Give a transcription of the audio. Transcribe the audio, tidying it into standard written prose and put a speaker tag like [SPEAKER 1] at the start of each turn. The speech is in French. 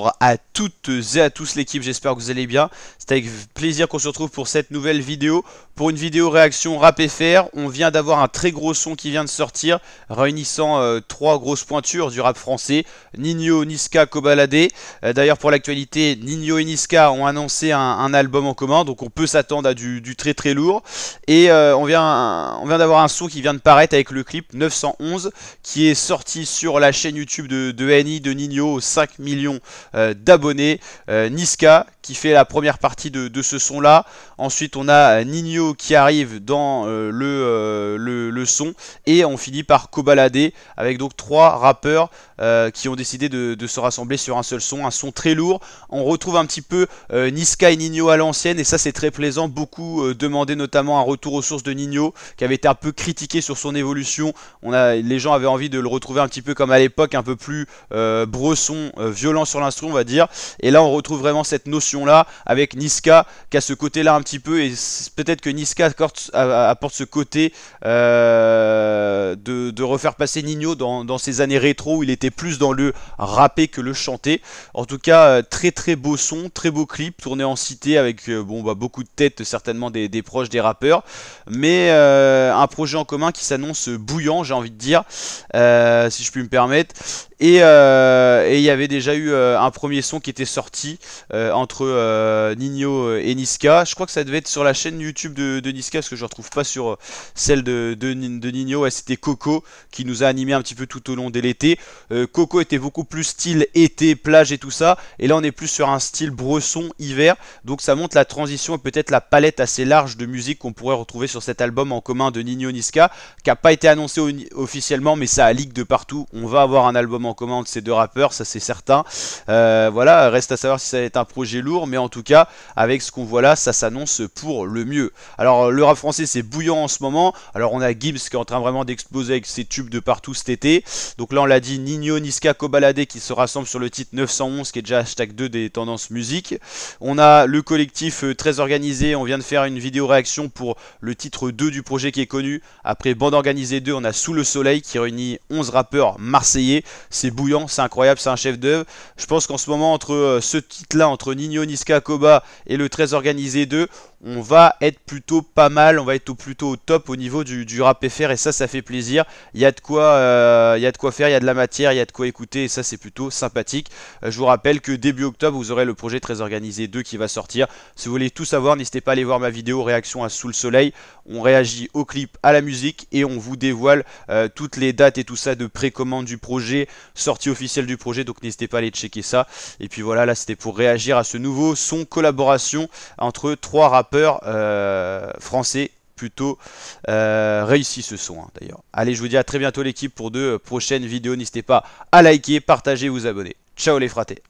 [SPEAKER 1] Bonjour à toutes et à tous l'équipe, j'espère que vous allez bien. C'est avec plaisir qu'on se retrouve pour cette nouvelle vidéo. Pour une vidéo réaction rap FR, on vient d'avoir un très gros son qui vient de sortir, réunissant trois grosses pointures du rap français, Ninho, Niska, Kobalade. D'ailleurs pour l'actualité, Ninho et Niska ont annoncé un album en commun, donc on peut s'attendre à du très très lourd. Et on vient d'avoir un son qui vient de paraître avec le clip 911, qui est sorti sur la chaîne YouTube de NI, de Ninho, 5 millions d'abonnés. Niska qui fait la première partie de ce son là. Ensuite on a Ninho qui arrive dans le son. Et on finit par Kobalade avec donc trois rappeurs qui ont décidé de se rassembler sur un seul son. Un son très lourd. On retrouve un petit peu Niska et Ninho à l'ancienne et ça c'est très plaisant. Beaucoup demandaient notamment un retour aux sources de Ninho qui avait été un peu critiqué sur son évolution. Les gens avaient envie de le retrouver un petit peu comme à l'époque, un peu plus bresson, violent sur l'instru on va dire. Et là on retrouve vraiment cette notion là avec Niska qui a ce côté là un petit peu, et peut-être que Niska apporte ce côté de refaire passer Ninho dans ses années rétro où il était plus dans le rappé que le chanté. En tout cas très très beau son, très beau clip tourné en cité avec beaucoup de têtes certainement des proches des rappeurs, mais un projet en commun qui s'annonce bouillant, j'ai envie de dire, si je puis me permettre. Et il y avait déjà eu un premier son qui était sorti entre Ninho et Niska. Je crois que ça devait être sur la chaîne YouTube de Niska, parce que je ne retrouve pas sur celle de Ninho. Ouais, c'était Coco qui nous a animé un petit peu tout au long de l'été. Coco était beaucoup plus style été, plage et tout ça, et là on est plus sur un style bresson, hiver. Donc ça montre la transition et peut-être la palette assez large de musique qu'on pourrait retrouver sur cet album en commun de Ninho Niska, qui n'a pas été annoncé officiellement, mais ça a leak de partout. On va avoir un album en commun de ces deux rappeurs, ça c'est certain. Voilà, reste à savoir si ça va être un projet lourd, mais en tout cas avec ce qu'on voit là, ça s'annonce pour le mieux. Alors le rap français c'est bouillant en ce moment. Alors on a Gibbs qui est en train vraiment d'exploser avec ses tubes de partout cet été. Donc là on l'a dit, Ninho, Niska, Kobalade qui se rassemblent sur le titre 911 qui est déjà hashtag 2 des tendances musique. On a le collectif très organisé, on vient de faire une vidéo réaction pour le titre 2 du projet qui est connu. Après Bande Organisée 2, on a Sous le Soleil qui réunit 11 rappeurs marseillais. C'est bouillant, c'est incroyable, c'est un chef d'œuvre. Je pense qu'en ce moment, entre ce titre-là, entre Ninho, Niska, Koba et le Très Organisé 2, on va être plutôt pas mal, on va être plutôt au top au niveau du rap FR, et ça fait plaisir. Il y a de quoi faire, il y a de la matière, il y a de quoi écouter, et ça c'est plutôt sympathique. Je vous rappelle que début octobre, vous aurez le projet Très Organisé 2 qui va sortir. Si vous voulez tout savoir, n'hésitez pas à aller voir ma vidéo réaction à Sous le Soleil. On réagit au clip, à la musique, et on vous dévoile toutes les dates et tout ça de précommande du projet, sortie officielle du projet, donc n'hésitez pas à aller checker ça. Et puis voilà, là c'était pour réagir à ce nouveau son collaboration entre trois rappeurs français plutôt réussi ce son d'ailleurs. Allez, je vous dis à très bientôt l'équipe pour de prochaines vidéos. N'hésitez pas à liker, partager, vous abonner. Ciao les fratés.